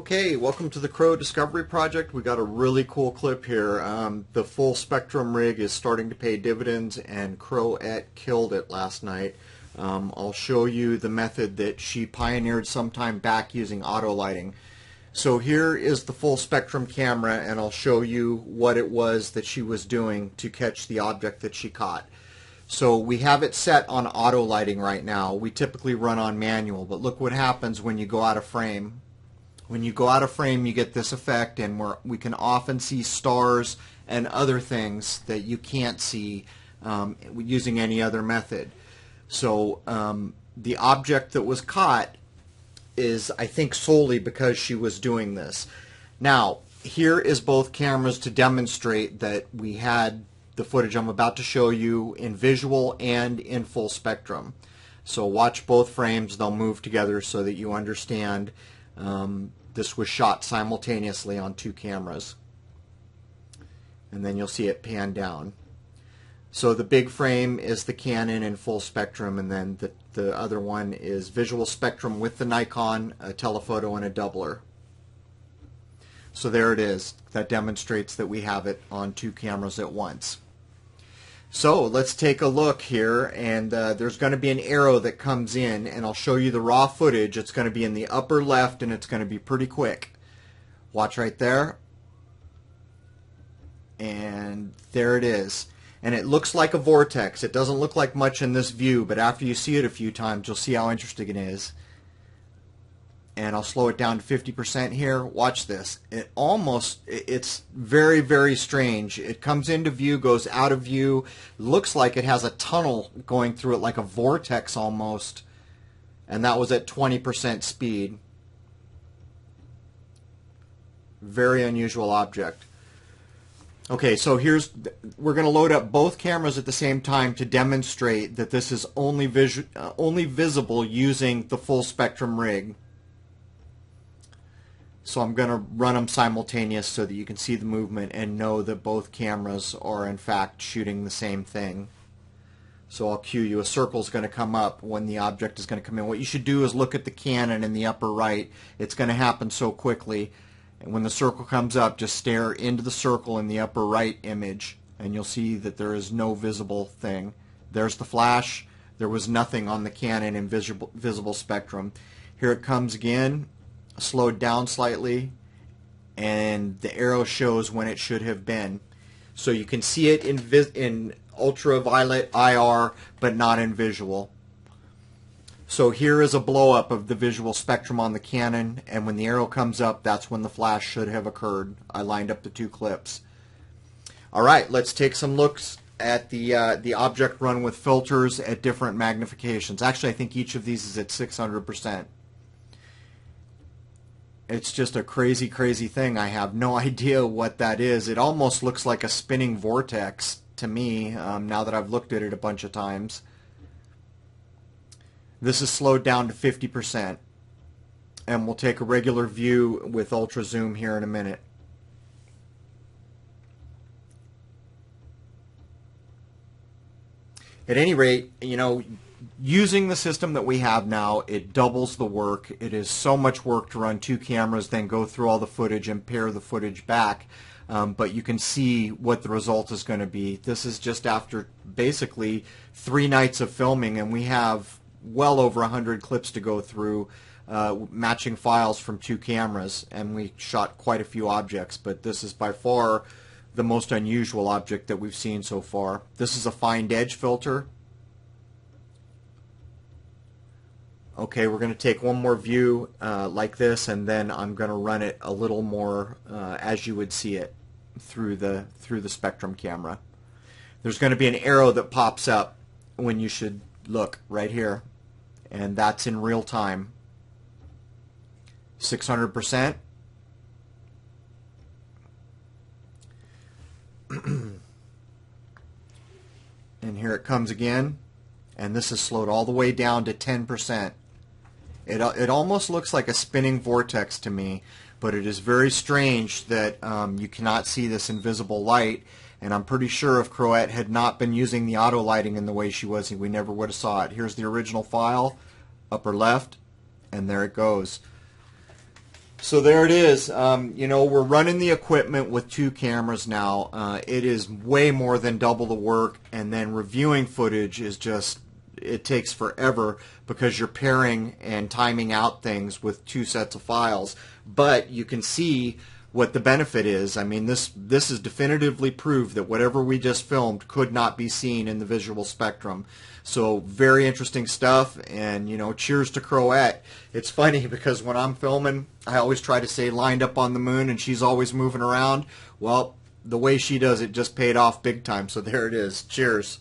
Okay, welcome to the Crow Discovery Project. We got a really cool clip here. The full spectrum rig is starting to pay dividends, and Crow-Et killed it last night. I'll show you the method that she pioneered some time back using auto lighting. So here is the full spectrum camera, and I'll show you what it was that she was doing to catch the object that she caught. So we have it set on auto lighting right now. We typically run on manual, but look what happens when you go out of frame. When you go out of frame, you get this effect, and we can often see stars and other things that you can't see using any other method. So the object that was caught is, I think, solely because she was doing this. Now, here is both cameras to demonstrate that we had the footage I'm about to show you in visual and in full spectrum. So watch both frames. They'll move together so that you understand. This was shot simultaneously on two cameras, and then you'll see it pan down. So the big frame is the Canon in full spectrum, and then the other one is visual spectrum with the Nikon, a telephoto, and a doubler. So there it is. That demonstrates that we have it on two cameras at once. So let's take a look here, and there's going to be an arrow that comes in, and I'll show you the raw footage. It's going to be in the upper left, and it's going to be pretty quick. Watch right there. And there it is. And it looks like a vortex. It doesn't look like much in this view, but after you see it a few times, you'll see how interesting it is. And I'll slow it down to 50% here. Watch this. It's very, very strange. It comes into view, goes out of view. Looks like it has a tunnel going through it, like a vortex almost. And that was at 20% speed. Very unusual object. Okay, so we're going to load up both cameras at the same time to demonstrate that this is only visible using the full spectrum rig. So I'm going to run them simultaneous so that you can see the movement and know that both cameras are in fact shooting the same thing. So I'll cue you. A circle is going to come up when the object is going to come in. What you should do is look at the Canon in the upper right. It's going to happen so quickly. And when the circle comes up, just stare into the circle in the upper right image, and you'll see that there is no visible thing. There's the flash. There was nothing on the Canon in visible spectrum. Here it comes again. Slowed down slightly, and the arrow shows when it should have been. So you can see it in ultraviolet IR, but not in visual. So here is a blow up of the visual spectrum on the Canon, and when the arrow comes up, that's when the flash should have occurred. I lined up the two clips. Alright, let's take some looks at the object run with filters at different magnifications. Actually, I think each of these is at 600%. It's just a crazy, crazy thing. I have no idea what that is. It almost looks like a spinning vortex to me, now that I've looked at it a bunch of times. This is slowed down to 50%. And we'll take a regular view with ultra zoom here in a minute. At any rate, you know, using the system that we have now, it doubles the work. It is so much work to run two cameras, then go through all the footage and pair the footage back. But you can see what the result is going to be. This is just after basically 3 nights of filming, and we have well over 100 clips to go through, matching files from two cameras, and we shot quite a few objects, but this is by far the most unusual object that we've seen so far. This is a find edge filter. Okay, we're going to take one more view like this, and then I'm going to run it a little more as you would see it through the spectrum camera. There's going to be an arrow that pops up when you should look right here, and that's in real time. 600%. And here it comes again, and this is slowed all the way down to 10%. It almost looks like a spinning vortex to me, but it is very strange that you cannot see this invisible light, and I'm pretty sure if Crow-Et had not been using the auto lighting in the way she was, we never would have saw it. Here's the original file, upper left, and there it goes. So there it is. You know, we're running the equipment with 2 cameras now. It is way more than double the work, and then reviewing footage is just, it takes forever because you're pairing and timing out things with 2 sets of files. But you can see what the benefit is. I mean, this is definitively proved that whatever we just filmed could not be seen in the visual spectrum. So very interesting stuff, and you know, cheers to Croat. It's funny because when I'm filming, I always try to say lined up on the moon, and she's always moving around. Well, the way she does it just paid off big time, so there it is. Cheers.